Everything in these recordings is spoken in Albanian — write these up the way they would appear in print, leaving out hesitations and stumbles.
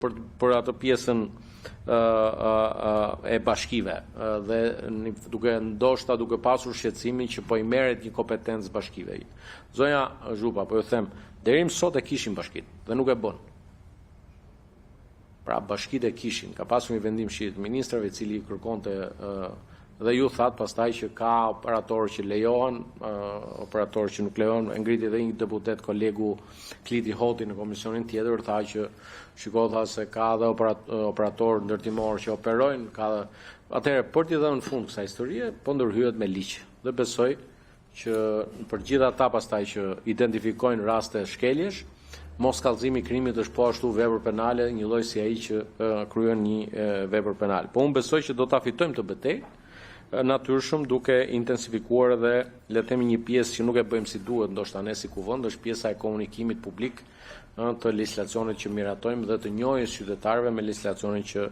për atë pjesën e bashkive dhe duke pasur shqetësimin që po I merret një kompetencë bashkive. Zonja Zhupa, po ju them, deri më sot e kishin bashkitë dhe nuk e bën. Pra bashkitë e kishin, ka pasur një vendim shi të ministrave I cili kërkonte dhe ju thatë pastaj që ka operatorë që lejohen, operatorë që nuk lejohen, ngriti dhe një deputet kolegu Kliti Hoti në komisionin tjetër, tha që tha se ka dhe operatorë ndërtimorë që operojnë, ka dhe... Atëherë, për t'i dhënë në fund kësa historie, po ndërhyet me ligj. Dhe besoj që për gjitha ata pastaj që identifikojnë raste shkeljesh, mos kallëzimi I krimit është po ashtu vepër penale, një lloj si ai që kryen një vepër penale. Po unë besoj që do ta fitojmë të betejë, natyrshëm duke intensifikuar edhe le të themi një pjesë që nuk e bëjmë si duhet, ndoshta ne si kuvend, është pjesa e komunikimit publik të legjislacionit që miratojmë dhe të njohjes qytetarëve me legjislacionin që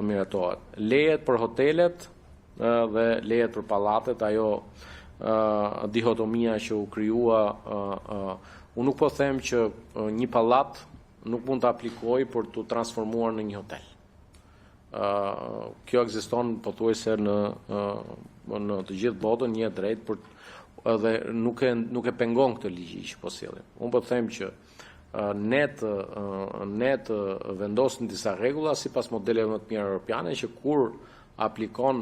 miratohet. Lejet për hotelet dhe lejet për pallatet, ajo dihotomia që u krijua, unë nuk po them që një pallat nuk mund të aplikojë për të transformuar në një hotel. Kjo ekziston pothuajse në të gjithë botën një drejt dhe nuk e pengon këtë ligj që po sjellim. Unë po them që ne të vendosim disa rregulla sipas modeleve më të mira europiane që kur aplikon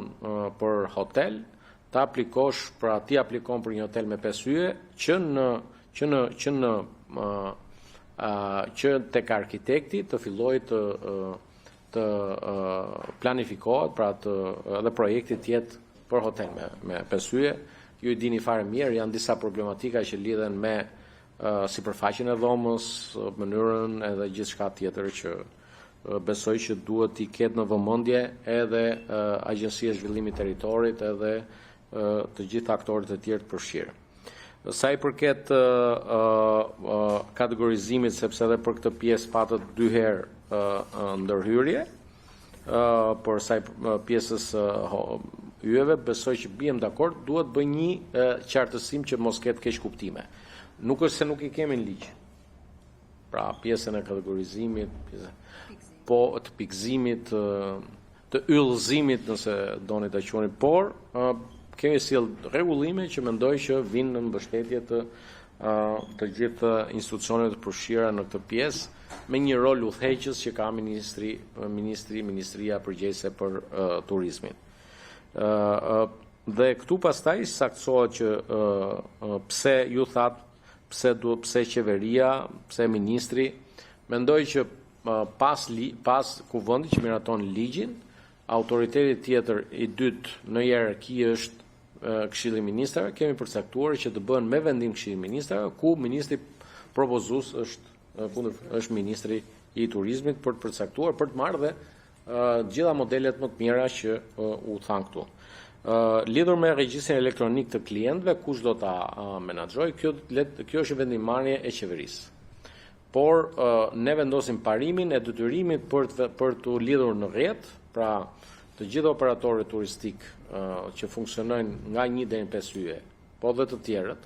për hotel, ta aplikosh, pra ti aplikon për një hotel me 5 yje që tek arkitekti të fillojë të planifikohet, pra edhe projekti tjetë për hotel me 5 yje. Ju I dini fare mirë, janë disa problematika që lidhen me sipërfaqen e dhomës, mënyrën edhe gjithçka tjetër që besoj që duhet I ketë në vëmendje edhe Agjencia e Zhvillimit Territorit edhe të gjithë aktorët e tjerë të përfshirë. Sa I përket kategorizimit, sepse edhe për këtë pjesë patët 2 herë ndërhyrje, por sa I pjesës yjeve, besoj që bijem dakord, duhet bëj një qartësim që mos ketë keq kuptime. Nuk është se nuk I kemi në ligj. Pra pjesën e kategorizimit, po të pikëzimit, të yllëzimit, nëse doni ta quani, por kemi sjell rregullime që mendoj që vinë në mbështetje të gjithë institucioneve të përfshira në këtë pjesë, me një rol udhëheqës që ka Ministria përgjegjëse për turizmin. Dhe këtu pastaj saktësohet që pse ju thatë, pse qeveria, pse ministri, mendoj që pas kuvendit që miraton ligjin, autoriteti tjetër I dytë në hierarki është Këshilli I Ministrave, kemi përcaktuar që të bëhen me vendim Këshilli I Ministrave, ku ministri propozues është ministri I turizmit për të përcaktuar, për të marrë dhe gjitha modelet më të mira që u thanë këtu. Lidhur me regjistrin elektronik të klientëve, kush do ta menaxhojë, kjo është vendimmarrje e qeverisë. Por ne vendosim parimin e detyrimit për të lidhur në rrjet, pra të gjithë operatorët turistik që funksionojnë nga 1 deri në 5 yje, po dhe të tjerët,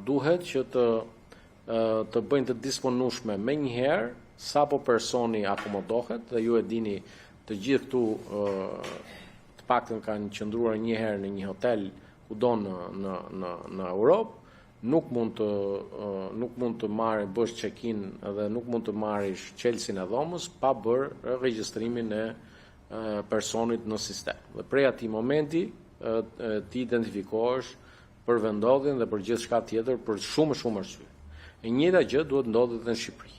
duhet që të bëjnë të disponueshme me njëherë sa po personi akomodohet, dhe ju e dini të gjithë këtu të paktën kanë qëndruar njëherë në një hotel kudo në Europë, nuk mund të marrë bësh check-in dhe nuk mund të marrish qelsin e dhomës pa bërë regjistrimin e personit në sistem. Dhe prej atij momenti ti identifikohesh për vendodhjen dhe për gjithçka tjetër për shumë arsye. E njëjta gjë duhet ndodhet edhe në Shqipëri.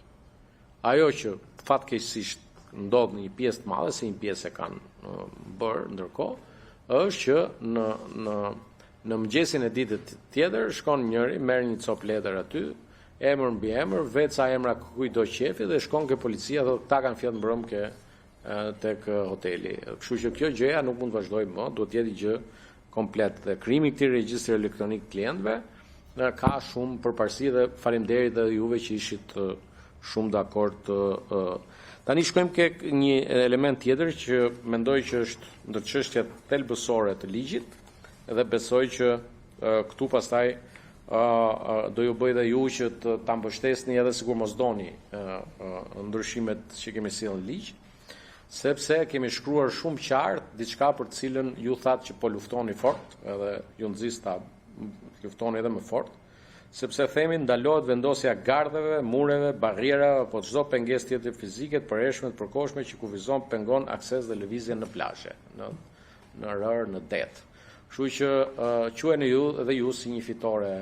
Ajo që fatkeqësisht ndodh në një pjesë të madhe, se një pjesë e kanë bërë ndërkohë, është që në mëngjesin e ditët tjetër shkon njëri, merr një cop letër aty, emër mbi emër, veca emra kujdo qefi dhe shkon ke policia, thotë këta kanë fjalë mbrëmje tek hoteli. Kështu që kjo gjëja nuk mund të vazhdojë më, duhet të jetë gjë komplet. Dhe krijimi I këtij regjistri elektronik të klientëve ka shumë përparësi dhe faleminderit edhe juve që ishit shumë dakord. Tani shkojmë ke një element tjetër që mendoj që është ndër çështjet thelbësore të ligjit, dhe besoj që këtu pastaj do ju bëj dhe ju që ta mbështesni edhe sikur mos doni ndryshimet që kemi sjellë në ligj, sepse kemi shkruar shumë qartë diçka për të cilën ju thatë që po luftoni fort, edhe ju nxis ta luftoni edhe më fort, sepse themi ndalohet vendosja gardheve, mureve, barrierave apo çdo pengesë tjetër fizike të përhershme të përkohshme që kufizon, pengon akses dhe lëvizje në plazhe, në rër, në det. Kështu që quheni ju dhe ju si një fitore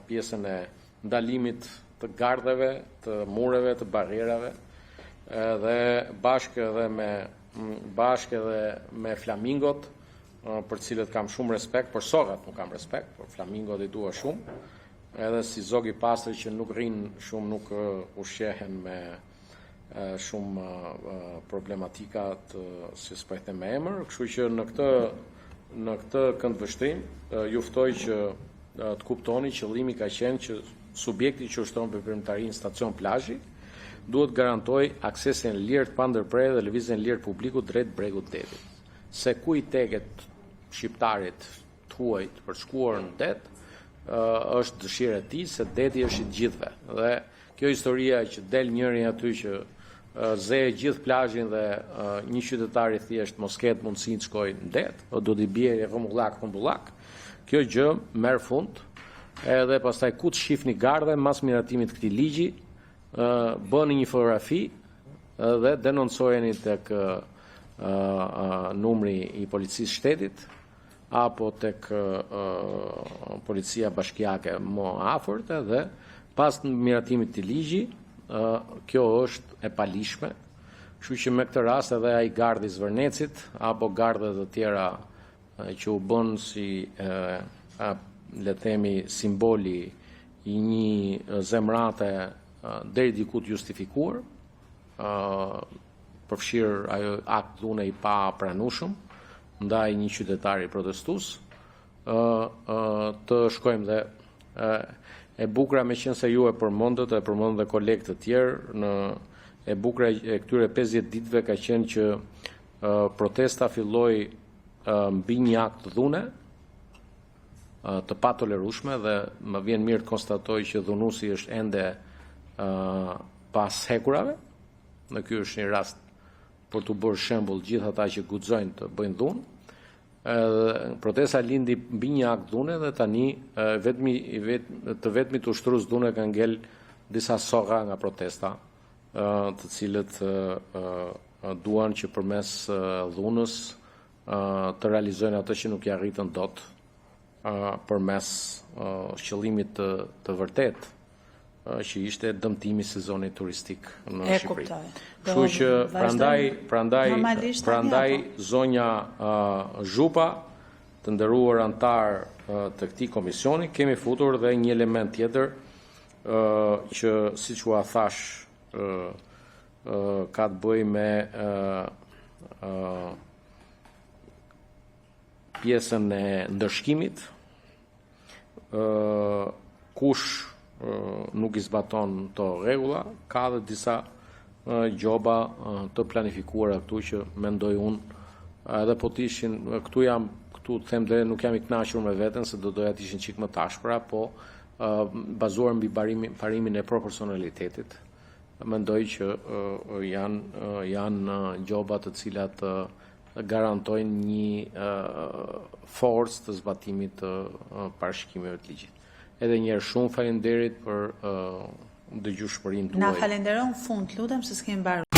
pjesën e ndalimit të gardheve, të mureve, të barrierave, dhe bashkë edhe me flamingot, për cilët kam shumë respekt, për sogat nuk kam respekt, për flamingot i dua shumë, edhe si zog i pastër që nuk rrinë shumë, nuk ushqehen me shumë problematika si s'po e them me emër, kështu që në këtë këndvështrim juftoj që të kuptoni qëllimi ka qenë që subjekti që ushtron veprimtarinë stacion plazhi duhet garantoj aksesin lirë të pandërprerë dhe lëvizjen lirë publiku drejt bregut të detit. Se ku i teket shqiptarit të huajt për shkuar në det, është dëshira e tij, se deti është i gjithëve. Dhe kjo historia që del njëri aty që zë gjithë plazhin dhe një qytetar i thjesht mos ketë mundësi të shkojë në det, do t'i bjerë rrumbullak, kjo gjë merr fund, edhe pastaj ku të shihni gardhe mas miratimit të këtij ligji, bëni një fotografi dhe denoncojeni tek numri i policisë shtetit apo tek policia bashkiake më afërt, dhe pas miratimit të ligji kjo është e palishme, kështu që me këtë rast edhe ai gardhi i Zvërnecit apo gardhe të tjera që u bën si le të themi simboli i një zemrate deri diku të justifikuar, përfshirë ajo akt dhune i pa pranueshëm ndaj një qytetari protestues, të shkojmë dhe e bukura me qenë se ju e përmendët, e përmendën dhe kolegë të tjerë, e bukura e këtyre 50 ditëve ka qenë që protesta filloi mbi një akt dhune të patolerueshme, dhe më vjen mirë të konstatoj që dhunuesi është ende pas hekurave. Në ky është një rast për të bërë shembull gjithë ata që guxojnë të bëjnë dhunë. Protesta lindi mbi një akt dhune dhe tani të vetmit ushtrues dhune ka ngel disa soga nga protesta, të cilët duan që përmes dhunës të realizojnë atë që nuk i arritën dot përmes qëllimit të vërtet, që ishte dëmtimi sezonit turistik në Shqipëri. Kështu që prandaj zonja Zhupa, të nderuar antar të këtij komisioni, kemi futur dhe një element tjetër që siç u thash ka të bëjë me pjesën e ndërshkimit, kush nuk i zbaton to rregulla, ka dhe disa gjoba të planifikuara këtu që mendoj unë, edhe po të ishin këtu të them dhe nuk jam i kënaqur me veten se do doja të ishin çik më tashpra, po bazuar mbi parimin e proporcionalitetit. Mendoj që janë gjoba të cilat garantojnë një forcë të zbatimit të parashikimeve të ligjit. Edhe njerë shumë faleminderit për dëgjueshmërinë tuaj. Na falenderoj në fund, lutem se s'kemi mbaruar.